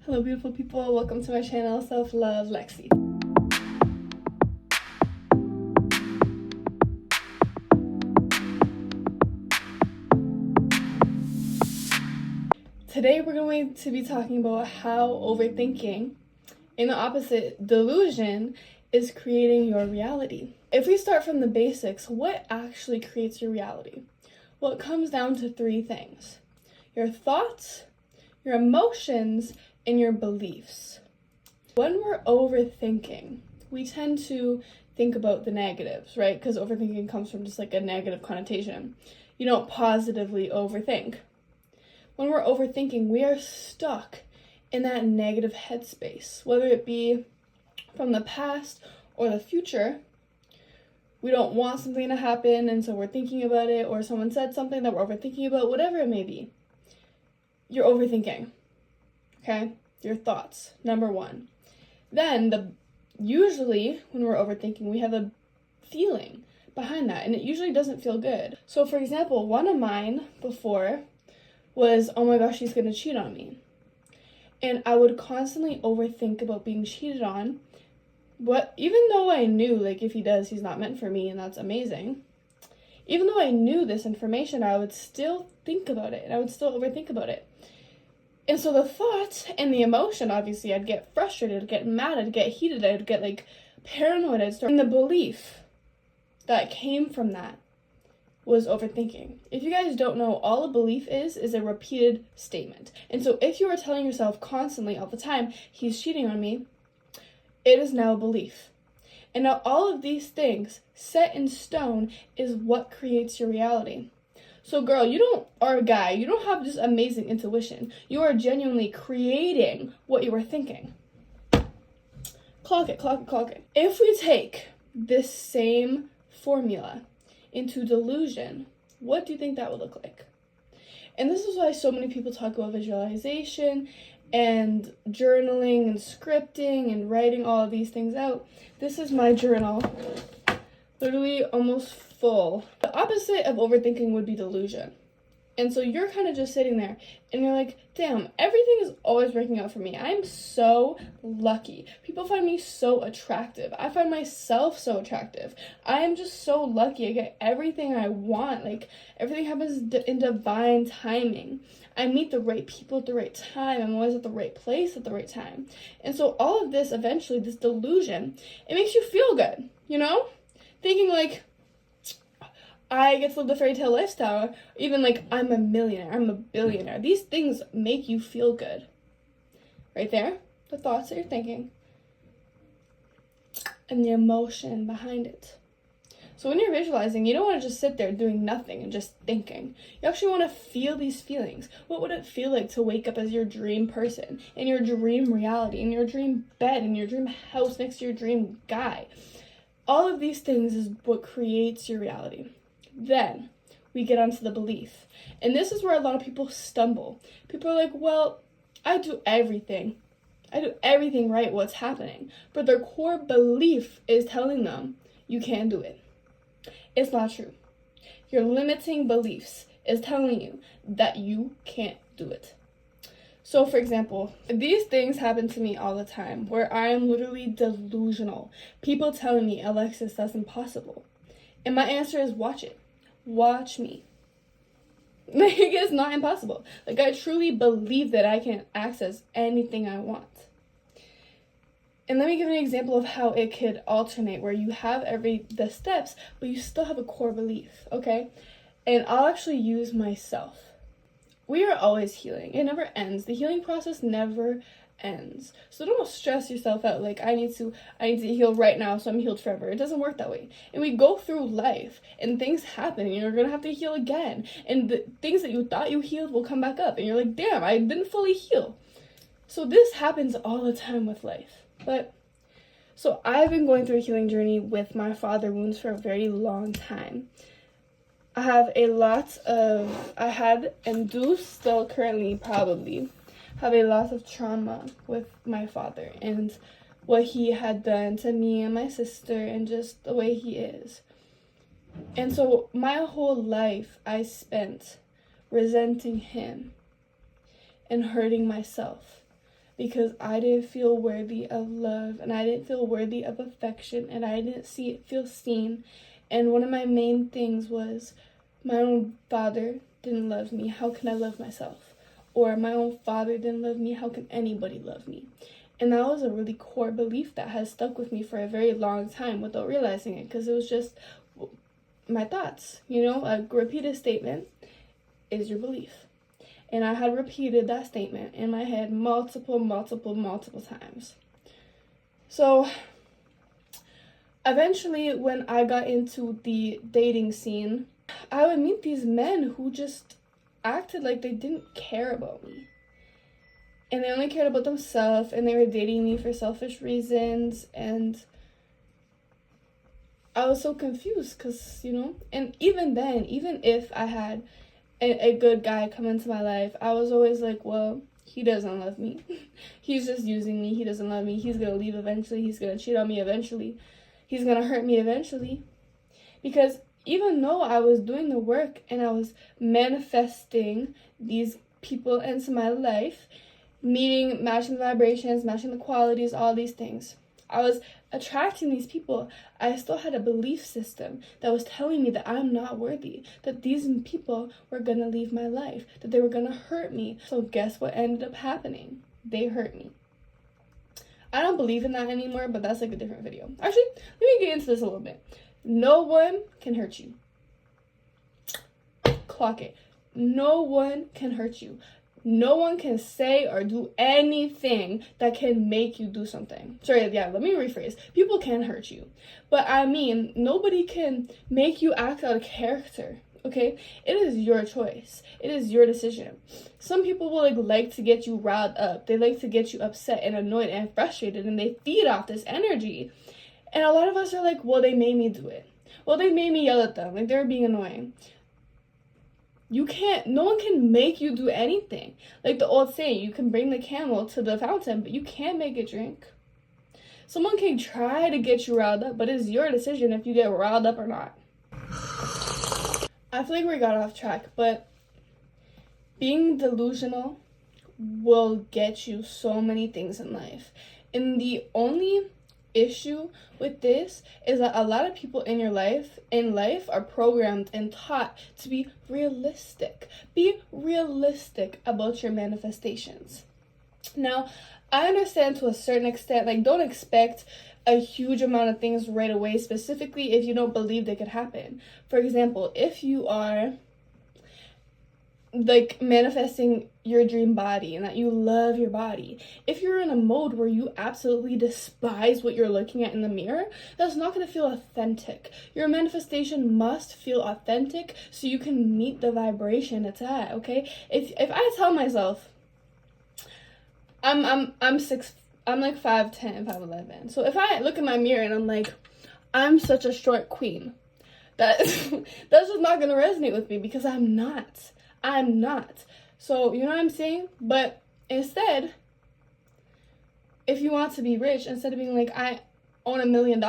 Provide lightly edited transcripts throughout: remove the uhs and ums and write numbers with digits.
Hello beautiful people, welcome to my channel, Self-Love Lexi. Today we're going to be talking about how overthinking, in the opposite, delusion, is creating your reality. If we start from the basics, what actually creates your reality? Well, it comes down to three things: your thoughts, your emotions, and your beliefs. When we're overthinking, we tend to think about the negatives, right? Because overthinking comes from just like a negative connotation. You don't positively overthink. When we're overthinking, we are stuck in that negative headspace, whether it be from the past or the future. We don't want something to happen, and so we're thinking about it, or someone said something that we're overthinking about, whatever it may be. You're overthinking, okay? Your thoughts, number one. Then, usually, when we're overthinking, we have a feeling behind that, and it usually doesn't feel good. So, for example, one of mine before was, oh my gosh, he's gonna cheat on me. And I would constantly overthink about being cheated on. But even though I knew, like, if he does, he's not meant for me, and that's amazing. Even though I knew this information, I would still think about it, and I would still overthink about it. And so the thought and the emotion, obviously, I'd get frustrated, I'd get mad, I'd get heated, I'd get, like, paranoid, and the belief that came from that was overthinking. If you guys don't know, all a belief is a repeated statement. And so if you are telling yourself constantly, all the time, he's cheating on me, it is now a belief. And now all of these things set in stone is what creates your reality. So girl, or a guy, you don't have just amazing intuition. You are genuinely creating what you are thinking. Clock it. If we take this same formula into delusion, what do you think that would look like? And this is why so many people talk about visualization and journaling and scripting and writing all of these things out. This is my journal, literally almost full. The opposite of overthinking would be delusion. And so you're kind of just sitting there and you're like, damn, everything is always working out for me. I'm so lucky. People find me so attractive. I find myself so attractive. I am just so lucky. I get everything I want. Like, everything happens in divine timing. I meet the right people at the right time. I'm always at the right place at the right time. And so all of this, eventually, this delusion, it makes you feel good, you know? Thinking like, I get to live the fairy tale lifestyle, even like I'm a millionaire, I'm a billionaire. These things make you feel good. Right there, the thoughts that you're thinking, and the emotion behind it. So when you're visualizing, you don't want to just sit there doing nothing and just thinking. You actually want to feel these feelings. What would it feel like to wake up as your dream person, in your dream reality, in your dream bed, in your dream house, next to your dream guy? All of these things is what creates your reality. Then we get onto the belief. And this is where a lot of people stumble. People are like, well, I do everything right, what's happening? But their core belief is telling them you can't do it. It's not true. Your limiting beliefs is telling you that you can't do it. So for example, these things happen to me all the time where I am literally delusional. People telling me, Alexis, that's impossible. And my answer is, watch it. Watch me. Like, it's not impossible. Like, I truly believe that I can access anything I want. And let me give you an example of how it could alternate, where you have the steps, but you still have a core belief, okay? And I'll actually use myself. We are always healing. It never ends. The healing process never ends. So don't stress yourself out like I need to heal right now, so I'm healed forever. It doesn't work that way. And we go through life and things happen and you're gonna have to heal again. And the things that you thought you healed will come back up and you're like, damn, I didn't fully heal. So this happens all the time with life. So I've been going through a healing journey with my father wounds for a very long time. I had and do still currently probably have a lot of trauma with my father and what he had done to me and my sister and just the way he is. And so my whole life I spent resenting him and hurting myself because I didn't feel worthy of love, and I didn't feel worthy of affection, and I didn't feel seen. And one of my main things was my own father didn't love me. How can I love myself? Or my own father didn't love me. How can anybody love me? And that was a really core belief that has stuck with me for a very long time without realizing it, because it was just my thoughts. A repeated statement is your belief. And I had repeated that statement in my head multiple times. So eventually, when I got into the dating scene, I would meet these men who just acted like they didn't care about me. And they only cared about themselves, and they were dating me for selfish reasons. And I was so confused because, and even then, even if I had a good guy come into my life, I was always like, well, he doesn't love me. He's just using me. He doesn't love me. He's going to leave eventually. He's going to cheat on me eventually. He's going to hurt me eventually. Because even though I was doing the work and I was manifesting these people into my life, matching the vibrations, matching the qualities, all these things, I was attracting these people, I still had a belief system that was telling me that I'm not worthy, that these people were going to leave my life, that they were going to hurt me. So guess what ended up happening? They hurt me. I don't believe in that anymore, but that's like a different video. Actually, let me get into this a little bit. No one can hurt you. Clock it. No one can hurt you. No one can say or do anything that can make you do something. Let me rephrase. People can hurt you. But I mean, nobody can make you act out of character, okay? It is your choice. It is your decision. Some people will like to get you riled up. They like to get you upset and annoyed and frustrated, and they feed off this energy. And a lot of us are like, well, they made me do it. Well, they made me yell at them. Like, they're being annoying. No one can make you do anything. Like the old saying, you can bring the camel to the fountain, but you can't make it drink. Someone can try to get you riled up, but it's your decision if you get riled up or not. I feel like we got off track, but being delusional will get you so many things in life. And the only issue with this is that a lot of people in life are programmed and taught to be realistic. Be realistic about your manifestations. Now, I understand to a certain extent, don't expect a huge amount of things right away, specifically if you don't believe they could happen. For example, if you are manifesting your dream body and that you love your body, if you're in a mode where you absolutely despise what you're looking at in the mirror, that's not going to feel authentic. Your manifestation must feel authentic so you can meet the vibration it's at, okay? If I tell myself I'm like 5'10", 5'11", so if I look in my mirror and I'm like, I'm such a short queen, that's just not going to resonate with me, because I'm not. So, you know what I'm saying? But instead, if you want to be rich, instead of being like, I own $1 million,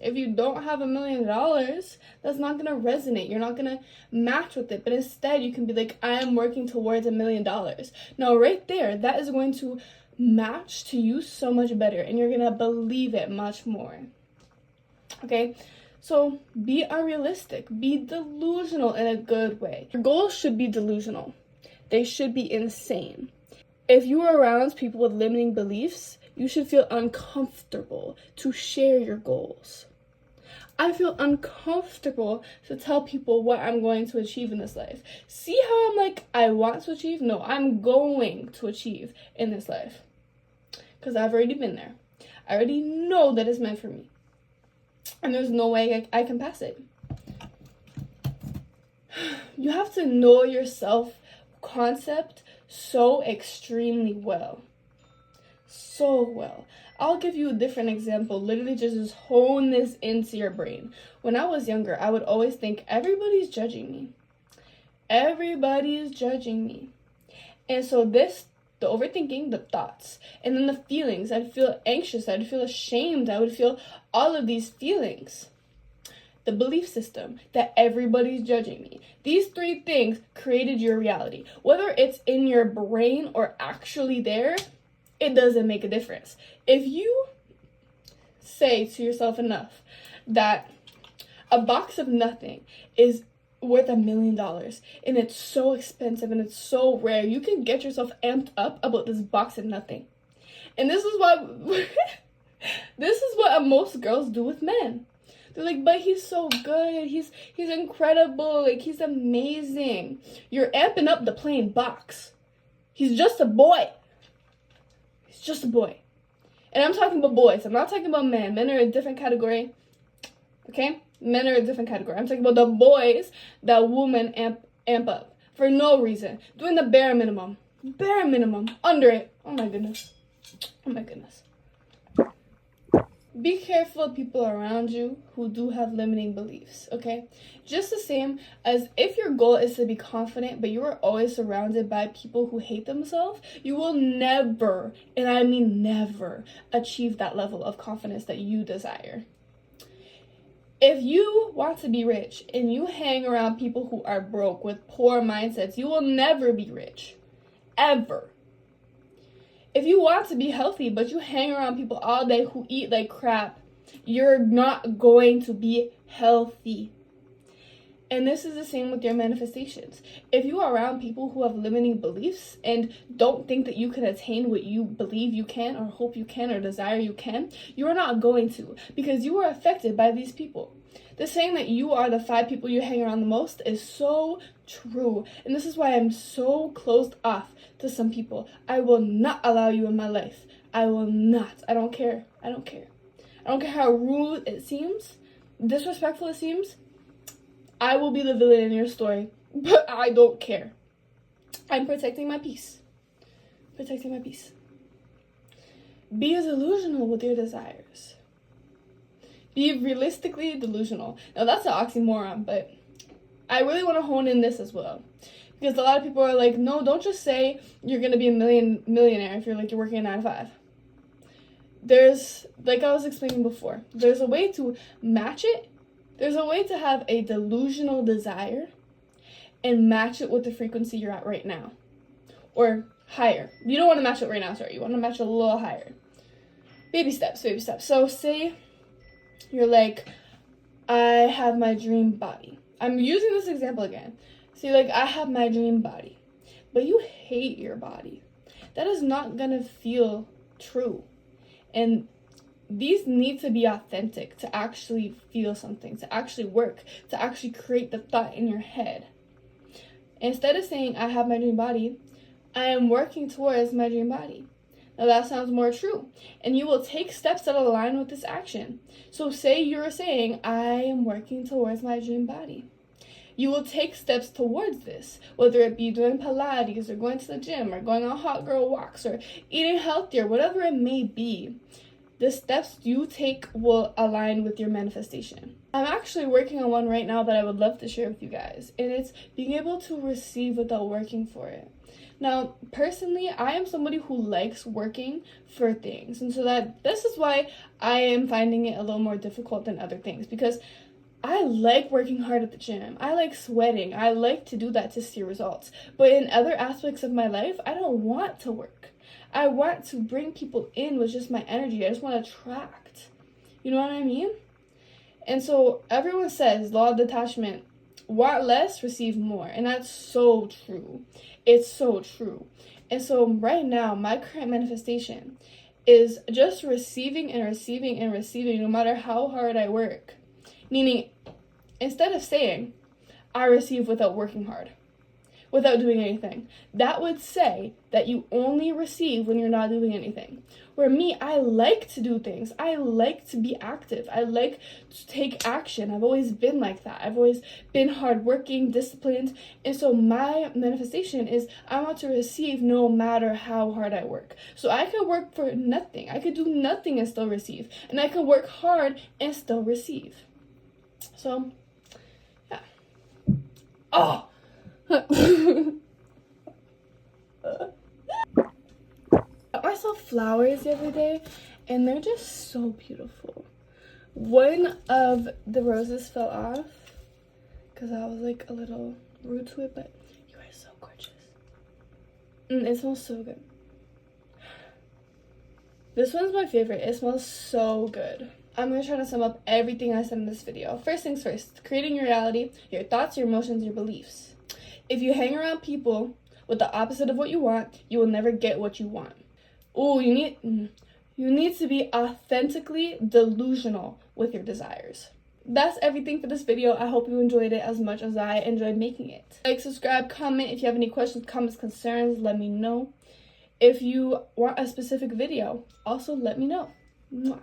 if you don't have $1 million, that's not going to resonate. You're not going to match with it. But instead, you can be like, I am working towards $1 million. Now, right there, that is going to match to you so much better, and you're going to believe it much more. Okay? So be unrealistic, be delusional in a good way. Your goals should be delusional. They should be insane. If you are around people with limiting beliefs, you should feel uncomfortable to share your goals. I feel uncomfortable to tell people what I'm going to achieve in this life. See how I'm like, I want to achieve? No, I'm going to achieve in this life. Because I've already been there. I already know that it's meant for me. And there's no way I can pass it. You have to know your self-concept so extremely well. So well. I'll give you a different example. Literally just hone this into your brain. When I was younger, I would always think everybody's judging me. Everybody is judging me. And so the overthinking, the thoughts, and then the feelings. I'd feel anxious. I'd feel ashamed. I would feel all of these feelings. The belief system that everybody's judging me. These three things created your reality. Whether it's in your brain or actually there, it doesn't make a difference. If you say to yourself enough that a box of nothing is worth $1 million and it's so expensive and it's so rare, you can get yourself amped up about this box of nothing. And this is what this is what most girls do with men. They're like, but he's so good, he's incredible, like he's amazing. You're amping up the plain box. He's just a boy. He's just a boy. And I'm talking about boys. I'm not talking about men. Men are a different category. Okay? Men are a different category. I'm talking about the boys that women amp up for no reason. Doing the bare minimum. Bare minimum. Under it. Oh my goodness. Oh my goodness. Be careful of people around you who do have limiting beliefs, okay? Just the same as if your goal is to be confident, but you are always surrounded by people who hate themselves, you will never, and I mean never, achieve that level of confidence that you desire. If you want to be rich and you hang around people who are broke with poor mindsets, you will never be rich. Ever. If you want to be healthy, but you hang around people all day who eat like crap, you're not going to be healthy. And this is the same with your manifestations. If you are around people who have limiting beliefs and don't think that you can attain what you believe you can or hope you can or desire you can, you are not going to, because you are affected by these people. The saying that you are the 5 people you hang around the most is so true. And this is why I'm so closed off to some people. I will not allow you in my life. I will not. I don't care. I don't care. I don't care how rude it seems, disrespectful it seems. I will be the villain in your story, but I don't care. I'm protecting my peace. Protecting my peace. Be as delusional with your desires. Be realistically delusional. Now that's an oxymoron, but I really want to hone in this as well. Because a lot of people are like, no, don't just say you're going to be a millionaire if you're working a 9 to 5. There's, like I was explaining before, there's a way to match it. There's a way to have a delusional desire and match it with the frequency you're at right now. Or higher. You don't want to match it right now, sorry. You want to match it a little higher. Baby steps, baby steps. So say you're like, I have my dream body. I'm using this example again. So you're like, I have my dream body. But you hate your body. That is not going to feel true. And these need to be authentic to actually feel something, to actually work, to actually create the thought in your head. Instead of saying, I have my dream body, I am working towards my dream body. Now that sounds more true. And you will take steps that align with this action. So say you're saying, I am working towards my dream body. You will take steps towards this, whether it be doing Pilates or going to the gym or going on hot girl walks or eating healthier, whatever it may be. The steps you take will align with your manifestation. I'm actually working on one right now that I would love to share with you guys, and it's being able to receive without working for it. Now, personally, I am somebody who likes working for things, and so this is why I am finding it a little more difficult than other things, because I like working hard at the gym. I like sweating. I like to do that to see results. But in other aspects of my life, I don't want to work. I want to bring people in with just my energy. I just want to attract. You know what I mean? And so everyone says, law of detachment, want less, receive more. And that's so true. It's so true. And so right now, my current manifestation is just receiving and receiving and receiving no matter how hard I work. Meaning, instead of saying, I receive without working hard, without doing anything, that would say that you only receive when you're not doing anything. Where me, I like to do things. I like to be active. I like to take action. I've always been like that. I've always been hardworking, disciplined. And so my manifestation is I want to receive no matter how hard I work. So I could work for nothing. I could do nothing and still receive. And I could work hard and still receive. So, yeah. Oh! I got myself flowers the other day, and they're just so beautiful. One of the roses fell off because I was like a little rude to it, but you are so gorgeous. It smells so good. This one's my favorite. It smells so good. I'm going to try to sum up everything I said in this video. First things first, creating your reality, your thoughts, your emotions, your beliefs. If you hang around people with the opposite of what you want, you will never get what you want. Ooh, you need to be authentically delusional with your desires. That's everything for this video. I hope you enjoyed it as much as I enjoyed making it. Like, subscribe, comment. If you have any questions, comments, concerns, let me know. If you want a specific video, also let me know. Mwah.